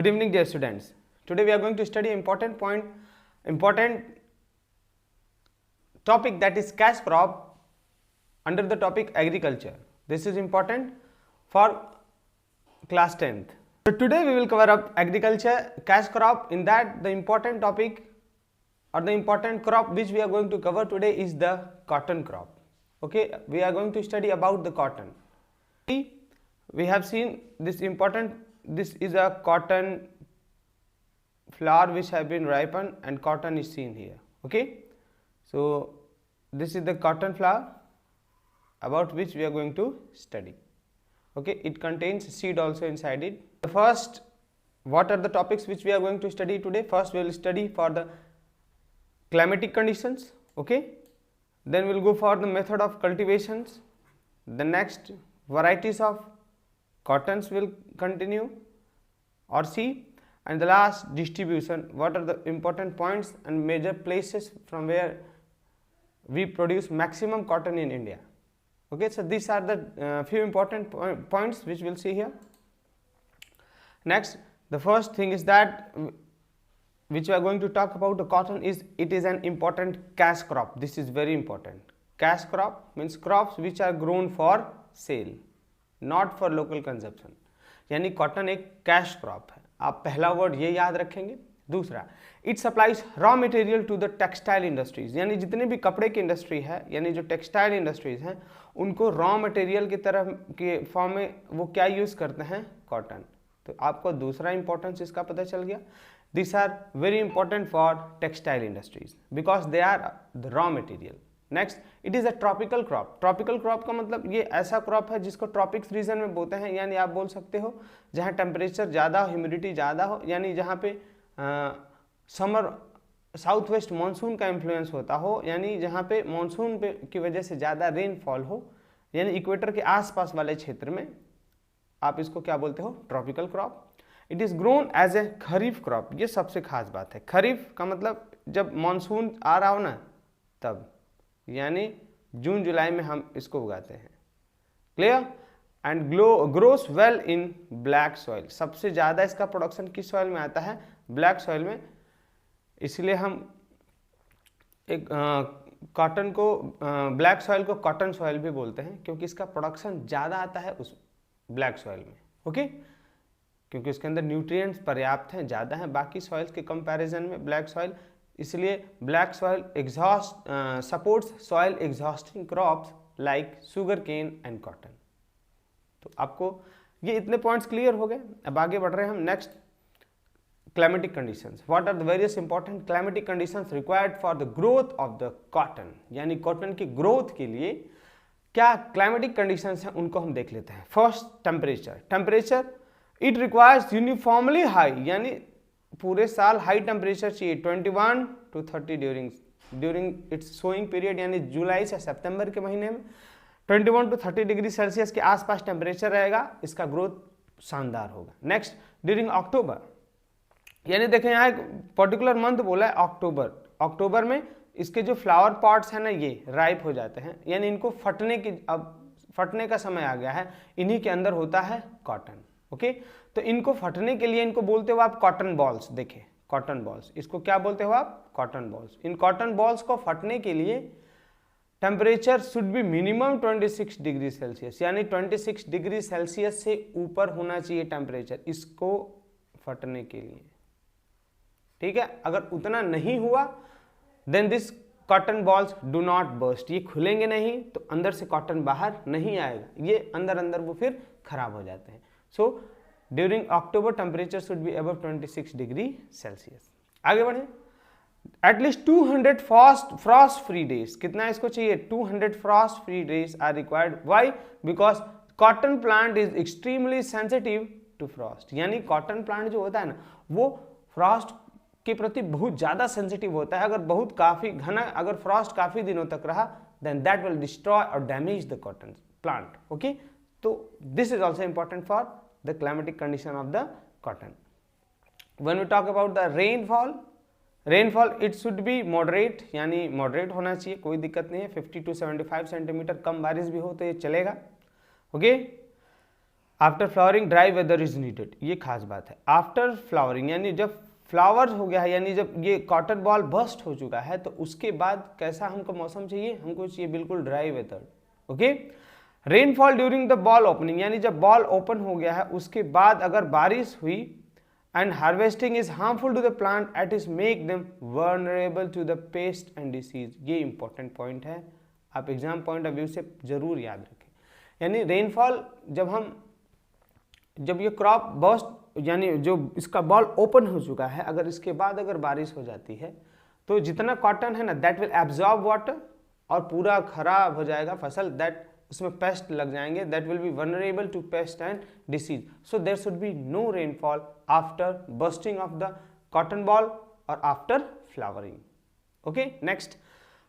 Good evening, dear students. Today we are going to study important topic, that is cash crop under the topic agriculture. This is important for class 10th. So today we will cover up agriculture, cash crop. In that, the important topic or the important crop which we are going to cover today is the cotton crop. Okay, we are going to study about the cotton. We have seen this important. This is a cotton flower which have been ripened and cotton is seen here. Okay, so this is the cotton flower about which we are going to study. Okay, it contains seed also inside it. The first, what are the topics which we are going to study today? First we will study for the climatic conditions. Okay, then we will go for the method of cultivations. The next, varieties of cottons will continue or see, and the last, distribution. What are the important points and major places from where we produce maximum cotton in India? Okay, so these are the few important points which we will see here. Next, the first thing is that which we are going to talk about the cotton is it is an important cash crop. This is very important. Cash crop means crops which are grown for sale, not for local consumption, यानी cotton एक cash crop है. आप पहला word ये याद रखेंगे. दूसरा, it supplies raw material to the textile industries, यानी जितने भी कपड़े की इंडस्ट्री है, यानी जो टेक्सटाइल इंडस्ट्रीज हैं, उनको रॉ मटेरियल की तरह के फॉर्म में वो क्या यूज करते हैं? कॉटन. तो आपको दूसरा इंपॉर्टेंस इसका पता चल गया. This are very important for textile industries because they are the raw material. Next, it is a tropical crop. Tropical crop का मतलब ये ऐसा क्रॉप है जिसको ट्रॉपिक्स रीजन में बोलते हैं, यानी आप बोल सकते हो जहाँ टेम्परेचर ज़्यादा हो, ह्यूमिडिटी ज़्यादा हो, यानी जहाँ पे समर साउथ वेस्ट मानसून का इन्फ्लुएंस होता हो, यानी जहाँ पे मानसून पे की वजह से ज़्यादा रेनफॉल हो, यानी इक्वेटर के आसपास वाले क्षेत्र में आप इसको क्या बोलते हो? Tropical crop. It is grown as a kharif crop. ये सबसे खास बात है. खरीफ का मतलब जब मानसून आ रहा हो ना तब, यानी जून जुलाई में हम इसको उगाते हैं. Clear? And grows well in black soil. सबसे ज़्यादा इसका प्रोडक्शन किस सॉइल में आता है? ब्लैक सॉइल में. इसलिए हम एक कॉटन को, ब्लैक सॉइल को कॉटन सॉइल भी बोलते हैं, क्योंकि इसका प्रोडक्शन ज़्यादा आता है उस ब्लैक सॉइल में. ओके, क्योंकि इसके अंदर न्यूट्रिएंट्स पर्याप्त हैं, ज़्यादा हैं बाकी सॉइल्स के कंपैरिजन में ब्लैक सॉइल. इसलिए black soil supports soil exhausting crops like sugar cane and cotton. तो आपको ये इतने पॉइंट्स क्लियर हो गए. अब आगे बढ़ रहे हैं हम. Next, climatic conditions. What are the various important climatic conditions required for the growth of the cotton, यानी कॉटन की ग्रोथ के लिए क्या क्लाइमेटिक कंडीशंस हैं उनको हम देख लेते हैं. First, temperature. Temperature it requires uniformly high, यानी पूरे साल हाई टेम्परेचर चाहिए. 21 to 30 during its sowing period, यानी जुलाई से सितंबर के महीने में 21 to 30 डिग्री सेल्सियस के आसपास टेम्परेचर रहेगा. इसका ग्रोथ शानदार होगा. नेक्स्ट, ड्यूरिंग अक्टूबर, यानी देखें यहाँ एक पर्टिकुलर मंथ बोला है अक्टूबर. अक्टूबर में इसके जो फ्लावर पॉट्स हैं ना, ये राइप हो जाते हैं, यानी इनको फटने का समय आ गया है. इन्हीं के अंदर होता है कॉटन. ओके, तो इनको फटने के लिए इनको बोलते हो आप कॉटन बॉल्स. देखें, कॉटन बॉल्स, इसको क्या बोलते हो आप? Cotton balls. In cotton balls को फटने के लिए temperature should B minimum 26 degree Celsius, यानी 26 डिग्री सेल्सियस से ऊपर होना चाहिए टेम्परेचर इसको फटने के लिए. ठीक है, अगर उतना नहीं हुआ then this cotton balls do not burst. ये खुलेंगे नहीं तो अंदर से कॉटन बाहर नहीं आएगा, ये अंदर वो फिर खराब हो जाते हैं. So during October temperature should be above 26 degree Celsius. आगे बढ़े. At least 200 frost free days. कितना इसको चाहिए? 200 frost free days are required. Why? Because cotton plant is extremely sensitive to frost, यानी कॉटन प्लांट जो होता है ना, वो फ्रॉस्ट के प्रति बहुत ज़्यादा सेंसिटिव होता है. अगर बहुत काफ़ी घना, अगर फ्रॉस्ट काफ़ी दिनों तक रहा देन दैट विल डिस्ट्रॉय और damage the cotton plant. Okay, तो this is also important for the climatic condition of the cotton. When we talk about the rainfall it should be moderate, यानी moderate होना चाहिए, कोई दिक्कत नहीं है. 50 to 75 centimetre, कम बारिश भी हो तो ये चलेगा. Okay, after flowering dry weather is needed, ये खास बात है। आफ्टर फ्लावरिंग यानी जब फ्लावर्स हो गया है, यानी जब ये कॉटन बॉल बर्स्ट हो चुका है, तो उसके बाद कैसा हमको मौसम चाहिए, हमको चाहिए बिल्कुल dry weather. Okay, rainfall during the boll opening, यानी जब बॉल ओपन हो गया है उसके बाद अगर बारिश हुई, and harvesting is harmful to the plant at is make them vulnerable to the pest and disease. ये इंपॉर्टेंट पॉइंट है, आप एग्जाम पॉइंट ऑफ व्यू से जरूर याद रखें। यानी रेनफॉल जब ये क्रॉप बर्स्ट, यानी जो इसका बॉल ओपन हो चुका है, अगर इसके बाद अगर बारिश हो जाती है तो जितना कॉटन है ना, दैट विल एब्जॉर्ब वाटर और पूरा खराब हो जाएगा फसल, दैट उसमें पेस्ट लग जाएंगे, that will be vulnerable to pest and disease. So there should be no rainfall after bursting of the cotton boll और after flowering. Okay, next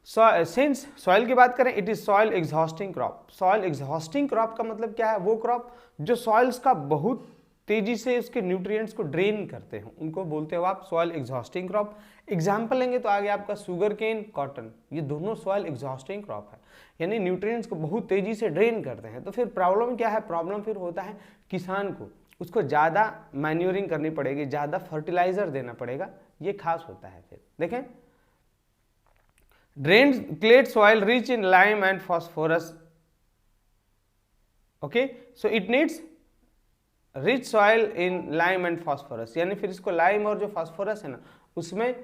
since soil की बात करें, it is soil exhausting crop. Soil exhausting crop का मतलब क्या है, वो crop जो सॉइल्स का बहुत तेजी से उसके न्यूट्रिएंट्स को ड्रेन करते हो, उनको बोलते हो आप सॉइल एग्जॉस्टिंग क्रॉप। एग्जाम्पल लेंगे तो आगे आपका शुगर केन, कॉटन, ये दोनों सॉइल एग्जॉस्टिंग क्रॉप है, यानी न्यूट्रिएंट्स को बहुत तेजी से ड्रेन करते हैं। तो फिर प्रॉब्लम क्या है, प्रॉब्लम फिर होता है किसान को, उसको ज़्यादा मैन्योरिंग करनी पड़ेगी, ज़्यादा फर्टिलाइजर देना पड़ेगा, ये खास होता है। फिर देखें, drained clayey soil rich in lime and phosphorus. Okay, so it needs rich soil in lime and phosphorus, यानी फिर इसको लाइम और जो फॉस्फोरस है ना, उसमें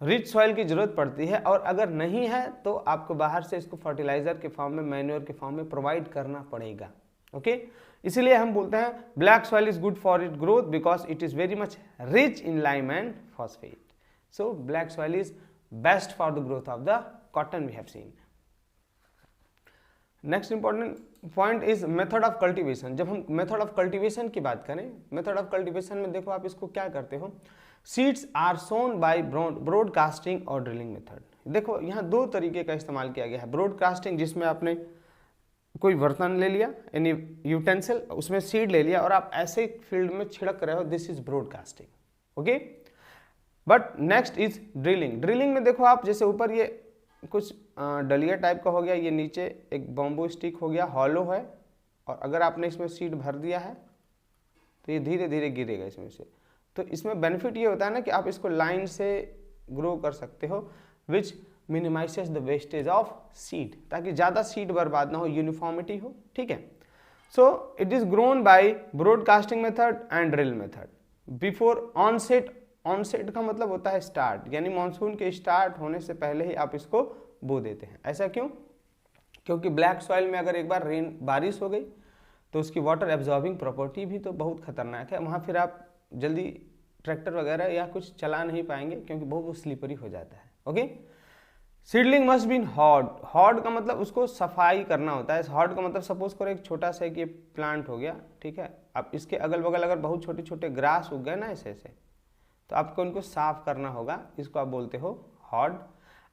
रिच सॉइल की जरूरत पड़ती है, और अगर नहीं है तो आपको बाहर से इसको फर्टिलाइजर के फॉर्म में, मैन्योर के फॉर्म में प्रोवाइड करना पड़ेगा। ओके, इसीलिए हम बोलते हैं black soil is good for it growth because it is very much rich in lime and phosphate. So black soil is best for the growth of the cotton we have seen. Next important point is method of cultivation. जब हम method of cultivation की बात करें, method of cultivation में देखो आप इसको क्या करते हो, seeds are sown by broadcasting और ड्रिलिंग मेथड। देखो यहाँ दो तरीके का इस्तेमाल किया गया है। ब्रॉडकास्टिंग, जिसमें आपने कोई बर्तन ले लिया, यानी यूटेंसिल, उसमें सीड ले लिया और आप ऐसे फील्ड में छिड़क रहे हो, this is broadcasting. Okay, but next is drilling. Drilling में देखो आप, जैसे ऊपर ये कुछ डलिया टाइप का हो गया, ये नीचे एक बॉम्बू स्टिक हो गया, हॉलो है, और अगर आपने इसमें सीड भर दिया है तो ये धीरे धीरे गिरेगा इसमें से। तो इसमें बेनिफिट ये होता है ना कि आप इसको लाइन से ग्रो कर सकते हो, which minimises the wastage of seed, ताकि ज़्यादा सीड बर्बाद ना हो, यूनिफॉर्मिटी हो। ठीक है, so it is grown by broadcasting method and drill method before onset. Onset का मतलब होता है स्टार्ट, यानी मानसून के स्टार्ट होने से पहले ही आप इसको बो देते हैं। ऐसा क्यों? क्योंकि ब्लैक सॉइल में अगर एक बार बारिश हो गई तो उसकी वाटर एब्जॉर्बिंग प्रॉपर्टी भी तो बहुत खतरनाक है, वहाँ फिर आप जल्दी ट्रैक्टर वगैरह या कुछ चला नहीं पाएंगे, क्योंकि बहुत स्लिपरी हो जाता है। Okay, seedling must been hoed. Hoed का मतलब उसको सफाई करना होता है। हॉड का मतलब सपोज करो एक छोटा सा एक ये प्लांट हो गया, ठीक है, अब इसके अगल बगल अगर बहुत छोटे छोटे ग्रास उग गए ना ऐसे ऐसे, तो आपको उनको साफ करना होगा, इसको आप बोलते हो हॉड।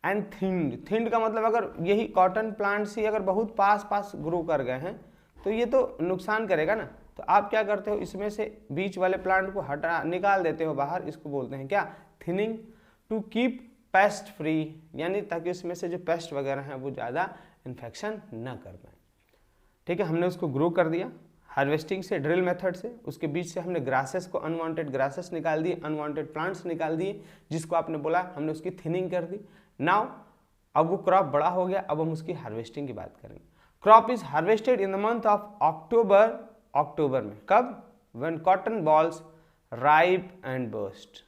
एंड थिंड। थिंड का मतलब अगर यही कॉटन प्लांट्स ही अगर बहुत पास पास ग्रो कर गए हैं तो ये तो नुकसान करेगा ना, तो आप क्या करते हो, इसमें से बीच वाले प्लांट को हटा निकाल देते हो बाहर, इसको बोलते हैं क्या, thinning, to keep pest free, यानी ताकि उसमें से जो पेस्ट वगैरह हैं वो ज़्यादा इन्फेक्शन ना कर पाए। ठीक है, हमने उसको ग्रो कर दिया हार्वेस्टिंग से, ड्रिल मेथड से, उसके बीच से हमने ग्रासेस को, अनवांटेड ग्रासेस निकाल दिए, अनवांटेड प्लांट्स निकाल दिए, जिसको आपने बोला हमने उसकी थिनिंग कर दी। नाउ अब वो क्रॉप बड़ा हो गया, अब हम उसकी हार्वेस्टिंग की बात करेंगे। Crop is harvested in the month of October. अक्टूबर में कब? When cotton bolls ripe and burst.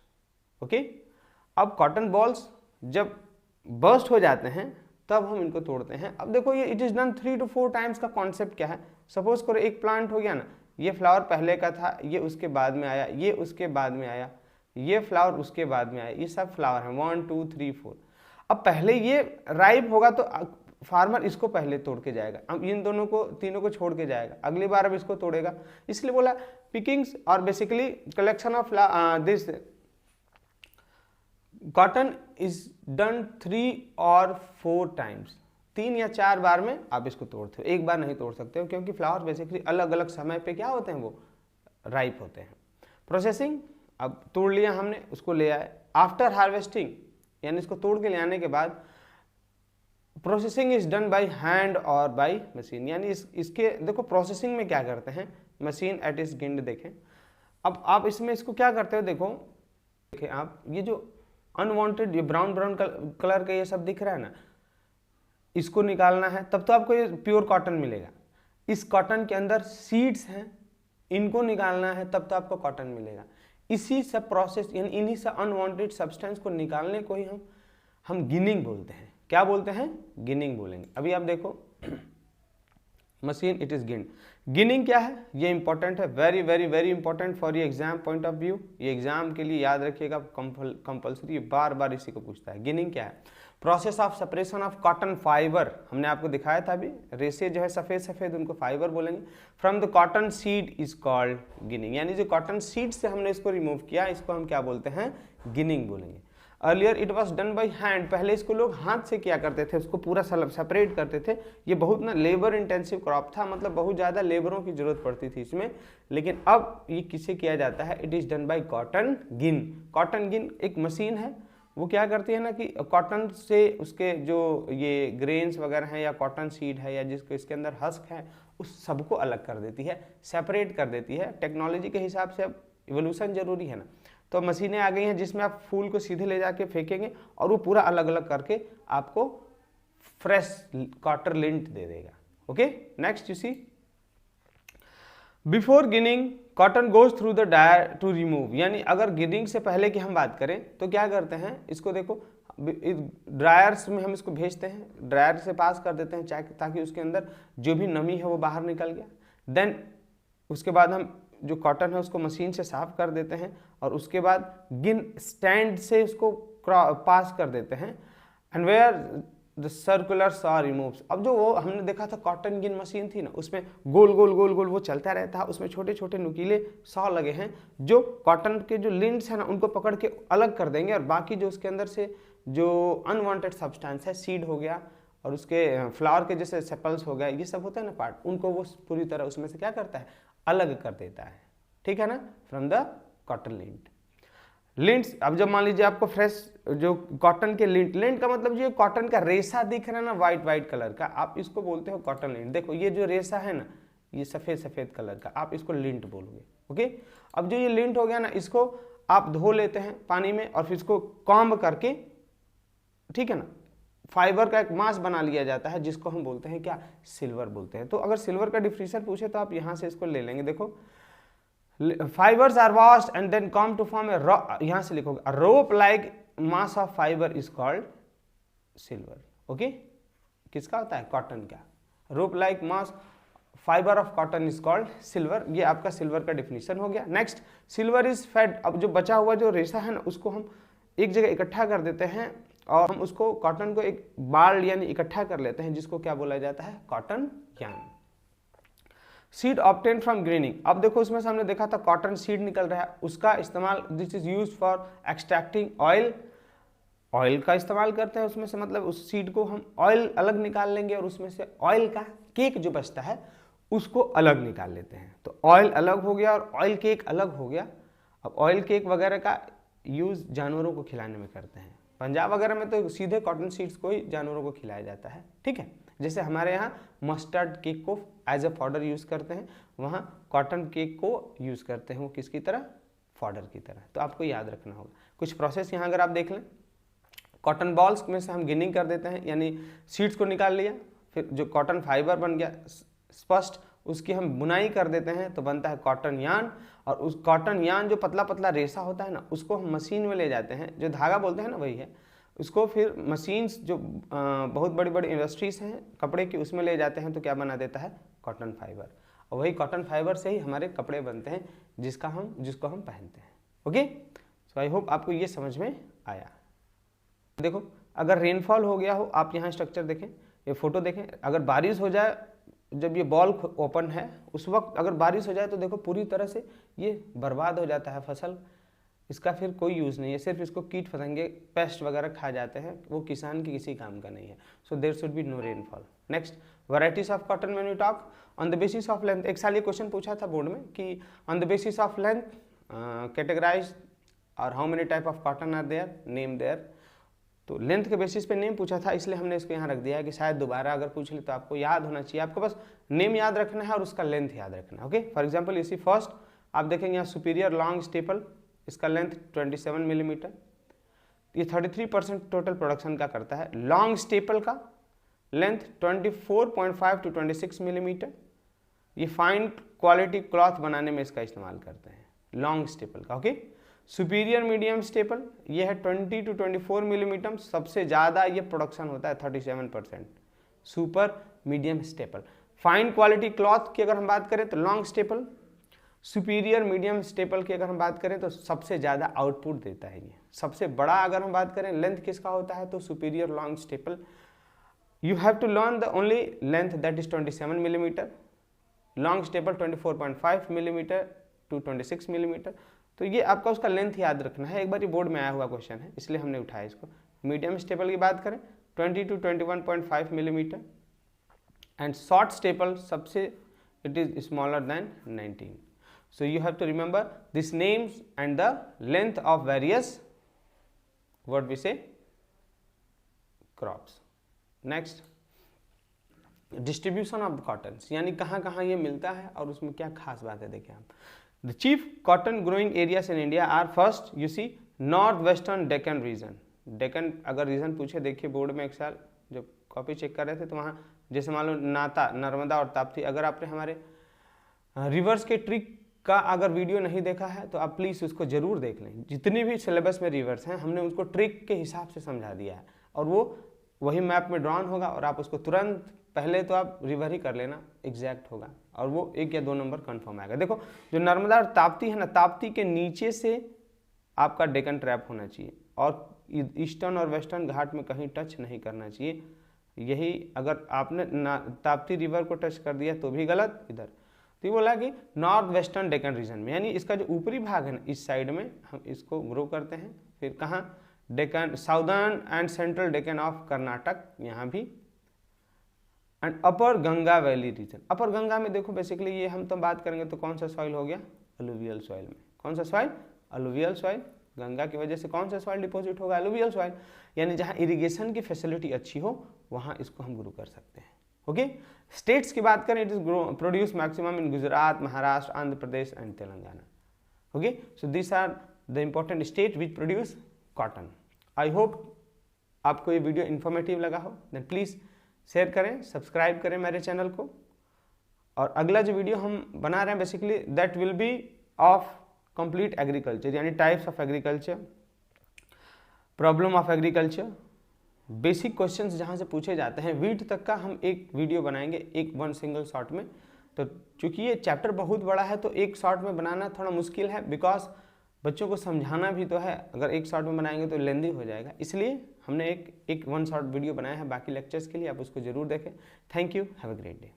Okay, अब कॉटन बॉल्स जब बर्स्ट हो जाते हैं तब हम इनको तोड़ते हैं। अब देखो ये it is done 3 to 4 times का कॉन्सेप्ट क्या है, सपोज करो एक प्लांट हो गया ना, ये फ्लावर पहले का था, ये उसके बाद में आया, ये उसके बाद में आया, ये फ्लावर उसके बाद में आया, ये सब फ्लावर हैं 1 2 3 4। अब पहले ये राइप होगा तो फार्मर इसको पहले तोड़ के जाएगा, अब इन दोनों को, तीनों को छोड़ के जाएगा, अगली बार अब इसको तोड़ेगा, इसलिए बोला पिकिंग्स और basically collection of this cotton is done 3 or 4 times. 3 या 4 बार में आप इसको तोड़ते हो, एक बार नहीं तोड़ सकते हो, क्योंकि फ्लावर बेसिकली अलग अलग समय पे क्या होते हैं, वो राइप होते हैं। प्रोसेसिंग, अब तोड़ लिया हमने, उसको ले आए। आफ्टर हार्वेस्टिंग, यानी इसको तोड़ के ले आने के बाद processing is done by hand और बाय मशीन, यानी इसके देखो प्रोसेसिंग में क्या करते हैं, मशीन एट इज गिंड देखें। अब आप इसमें इसको क्या करते हो, देखो देखें आप, ये जो अनवांटेड ये ब्राउन ब्राउन कलर का ये सब दिख रहा है ना, इसको निकालना है तब तो आपको ये प्योर कॉटन मिलेगा। इस कॉटन के अंदर सीड्स हैं, इनको निकालना है तब तो आपको कॉटन मिलेगा। इसी सब प्रोसेस यानी इन्हीं से अनवांटेड सब्सटेंस को निकालने को ही हम गिनिंग बोलते हैं। क्या बोलते हैं? गिनिंग बोलेंगे। अभी आप देखो मशीन इट इज गिन्ड। गिनिंग क्या है ये इंपॉर्टेंट है, very very very important for ये एग्जाम पॉइंट ऑफ व्यू। ये एग्जाम के लिए याद रखिएगा, कंपल्सरी, बार बार इसी को पूछता है। गिनिंग क्या है? Process of separation of cotton fibre, हमने आपको दिखाया था अभी, रेसे जो है सफेद सफेद उनको फाइबर बोलेंगे, from the cotton seed is called ginning. यानी जो कॉटन सीड से हमने इसको रिमूव किया, इसको हम क्या बोलते हैं? गिनिंग बोलेंगे। Earlier it was done by hand, पहले इसको लोग हाथ से किया करते थे, उसको पूरा सेपरेट करते थे। ये बहुत ना लेबर इंटेंसिव क्रॉप था, मतलब बहुत ज़्यादा लेबरों की जरूरत पड़ती थी इसमें। लेकिन अब ये किससे किया जाता है? It is done by cotton gin. Cotton gin एक मशीन है, वो क्या करती है ना कि कॉटन से उसके जो ये ग्रेन्स वगैरह हैं या कॉटन सीड है या जिसको इसके अंदर हस्क है, उस सबको अलग कर देती है, सेपरेट कर देती है। टेक्नोलॉजी के हिसाब से अब इवोल्यूशन जरूरी है ना, तो मशीनें आ गई हैं जिसमें आप फूल को सीधे ले जाके फेंकेंगे और वो पूरा अलग अलग करके आपको फ्रेश कॉटन लिंट दे देगा। Okay, next you see, before ginning cotton goes through the dryer to remove. यानी अगर गिनिंग से पहले की हम बात करें तो क्या करते हैं, इसको देखो ड्रायर्स में हम इसको भेजते हैं, ड्रायर से पास कर देते हैं ताकि उसके अंदर जो भी नमी है वो बाहर निकल गया। देन उसके बाद हम जो कॉटन है उसको मशीन से साफ कर देते हैं और उसके बाद गिन स्टैंड से उसको पास कर देते हैं, and where the circular saw removes. अब जो वो हमने देखा था कॉटन गिन मशीन थी ना, उसमें गोल गोल गोल गोल वो चलता रहता है, उसमें छोटे छोटे नुकीले सॉ लगे हैं जो कॉटन के जो लिंट्स हैं ना उनको पकड़ के अलग कर देंगे, और बाकी जो उसके अंदर से जो अनवांटेड सब्सटेंस है, सीड हो गया और उसके फ्लावर के जैसे सेपल्स हो गया, ये सब होता है ना पार्ट, उनको वो पूरी तरह उसमें से क्या करता है? अलग कर देता है। ठीक है ना, फ्रॉम द कॉटन लिंट। लिंट्स, अब जब मान लीजिए आपको फ्रेश जो कॉटन के लिंट का मतलब जो कॉटन का रेशा दिख रहा है ना वाइट वाइट कलर का, आप इसको बोलते हो कॉटन लिंट। देखो ये जो रेशा है ना, ये सफेद सफेद कलर का, आप इसको लिंट बोलोगे। ओके, अब जो ये लिंट हो गया ना, इसको आप धो लेते हैं पानी में और फिर इसको कॉम्ब करके, ठीक है ना, फाइबर का एक मास बना लिया जाता है जिसको हम बोलते हैं क्या? सिल्वर बोलते हैं। तो अगर सिल्वर का डिफिनेशन पूछे तो आप यहां से इसको ले लेंगे। देखो fibers are washed and then come to form a यहाँ से लिखोगे a rope like mass of fiber is called silver। Okay, किसका होता है? कॉटन का। rope like mass fiber of cotton is called silver। ये आपका सिल्वर का डिफिनेशन हो गया। Next, silver is fed. अब जो बचा हुआ जो रेशा है ना, उसको हम एक जगह इकट्ठा कर देते हैं और हम उसको कॉटन को एक बाल यानी इकट्ठा कर लेते हैं, जिसको क्या बोला जाता है? Cotton yarn. Seed obtain from graining. अब देखो उसमें से हमने देखा था कॉटन सीड निकल रहा है, उसका इस्तेमाल, this is use for extracting oil. Oil का इस्तेमाल करते हैं उसमें से, मतलब उस सीड को हम ऑयल अलग निकाल लेंगे और उसमें से ऑयल का केक जो बचता है उसको अलग निकाल लेते हैं। तो ऑयल अलग हो गया और ऑयल केक अलग हो गया। अब ऑयल केक वगैरह का यूज जानवरों को खिलाने में करते हैं। पंजाब वगैरह में तो सीधे कॉटन सीड्स को ही जानवरों को खिलाया जाता है। ठीक है, जैसे हमारे यहाँ मस्टर्ड केक को एज ए फॉडर यूज़ करते हैं, वहाँ कॉटन केक को यूज़ करते हैं वो किसकी तरह? फॉडर की तरह। तो आपको याद रखना होगा कुछ प्रोसेस। यहाँ अगर आप देख लें, कॉटन बॉल्स में से हम गिनिंग कर देते हैं, यानी सीड्स को निकाल लिया, फिर जो कॉटन फाइबर बन गया स्पष्ट, उसकी हम बुनाई कर देते हैं तो बनता है कॉटन यार्न। और उस कॉटन यार्न जो पतला पतला रेशा होता है ना, उसको हम मशीन में ले जाते हैं, जो धागा बोलते हैं ना वही है, उसको फिर मशीन्स जो बहुत बड़ी बड़ी इंडस्ट्रीज हैं कपड़े की, उसमें ले जाते हैं तो क्या बना देता है? Cotton fibre. और वही कॉटन फाइबर से ही हमारे कपड़े बनते हैं जिसको हम पहनते हैं। ओके, सो आई होप आपको ये समझ में आया। देखो अगर रेनफॉल हो गया हो, आप यहाँ स्ट्रक्चर देखें, ये फोटो देखें, अगर बारिश हो जाए, जब ये बॉल ओपन है उस वक्त अगर बारिश हो जाए तो देखो पूरी तरह से ये बर्बाद हो जाता है फसल, इसका फिर कोई यूज़ नहीं है, सिर्फ इसको कीट फतंगे पेस्ट वगैरह खा जाते हैं, वो किसान की किसी काम का नहीं है। So there should be no rainfall. Next, varieties of cotton when you talk on the basis of length. एक साल ये क्वेश्चन पूछा था बोर्ड में कि on the basis of length categorise और how many type of cotton are there, name there. तो length के बेसिस पे नेम पूछा था, इसलिए हमने इसको यहाँ रख दिया है कि शायद दोबारा अगर पूछ ले तो आपको याद होना चाहिए। आपको बस नेम याद रखना है और उसका लेंथ याद रखना है। ओके, फॉर एग्जांपल इसी फर्स्ट आप देखेंगे यहाँ सुपीरियर लॉन्ग स्टेपल, इसका लेंथ 27 मिलीमीटर, ये 33% टोटल प्रोडक्शन का करता है। लॉन्ग स्टेपल का लेंथ 24.5 टू 26 मिलीमीटर, ये फाइन क्वालिटी क्लॉथ बनाने में इसका इस्तेमाल करते हैं लॉन्ग स्टेपल का। ओके, सुपीरियर मीडियम स्टेपल ये है 20 टू 24 मिलीमीटर, सबसे ज़्यादा ये प्रोडक्शन होता है 37%। Super medium staple, fine quality cloth की अगर हम बात करें तो long staple, superior medium staple की अगर हम बात करें तो सबसे ज़्यादा आउटपुट देता है ये। सबसे बड़ा अगर हम बात करें लेंथ किसका होता है तो superior long staple. You have to learn the only length that is 27 millimetre, long staple 24.5 millimetre to 26 millimetre. तो ये आपका उसका लेंथ याद रखना है, एक बार ये बोर्ड में आया हुआ क्वेश्चन है इसलिए हमने उठाया इसको। मीडियम स्टेपल की बात करें 20 to 21.5 millimetre, and short staple सबसे it is smaller than 19। So you have to remember these names and the length of various what we say crops. Next, distribution of cotton, यानी कहाँ कहाँ ये मिलता है और उसमें क्या खास बात है। देखिए आप, the chief cotton growing areas in India are first you see north western Deccan region। Deccan अगर रीजन पूछे, देखिए बोर्ड में एक साल जब कॉपी चेक कर रहे थे तो वहाँ जैसे मान लो नाता, नर्मदा और ताप्ती, अगर आपने हमारे रिवर्स के ट्रिक का अगर वीडियो नहीं देखा है तो आप प्लीज़ उसको ज़रूर देख लें। जितनी भी सिलेबस में रिवर्स हैं हमने उसको ट्रिक के हिसाब से समझा दिया है और वो वही मैप में ड्रॉन होगा और आप उसको तुरंत पहले तो आप रिवर ही कर लेना, एग्जैक्ट होगा और वो 1 या 2 नंबर कंफर्म आएगा। देखो जो नर्मदा और ताप्ती है ना, ताप्ती के नीचे से आपका डेक्कन ट्रैप होना चाहिए और ईस्टर्न और वेस्टर्न घाट में कहीं टच नहीं करना चाहिए। यही अगर आपने ताप्ती रिवर को टच कर दिया तो भी गलत। इधर तो ये बोला कि नॉर्थ वेस्टर्न डेक्कन रीजन में, यानी इसका जो ऊपरी भाग है ना इस साइड में हम इसको ग्रो करते हैं। फिर कहाँ, Deccan southern and central Deccan of Karnataka, यहाँ भी, and upper Ganga valley region. Upper Ganga में देखो बेसिकली ये हम तो बात करेंगे तो कौन सा सॉइल हो गया, अलुवियल सॉइल में। कौन सा सॉइल, अलुवियल सॉइल। गंगा की वजह से कौन सा सॉइल डिपॉजिट होगा, अलुवियल सॉइल। यानी जहाँ इरिगेशन की फैसिलिटी अच्छी हो वहाँ इसको हम ग्रो कर सकते हैं। ओके, स्टेट्स की बात करें, it is produce maximum in Gujarat, Maharashtra, Andhra Pradesh and Telangana. Okay, so this are the important state which produce cotton. I hope आपको ये वीडियो इन्फॉर्मेटिव लगा हो, देन प्लीज़ शेयर करें, सब्सक्राइब करें मेरे चैनल को। और अगला जो वीडियो हम बना रहे हैं basically that will be of complete agriculture, यानी types of agriculture, problem of agriculture, basic questions जहाँ से पूछे जाते हैं वीट तक का हम एक वीडियो बनाएंगे, एक 1 सिंगल शॉट में। तो चूँकि ये चैप्टर बहुत बड़ा है तो एक शॉट में बनाना थोड़ा मुश्किल है, बिकॉज बच्चों को समझाना भी तो है। अगर एक शॉट में बनाएंगे तो लेंदी हो जाएगा, इसलिए हमने एक 1 शॉट वीडियो बनाया है बाकी लेक्चर्स के लिए। आप उसको जरूर देखें। Thank you, have a great day.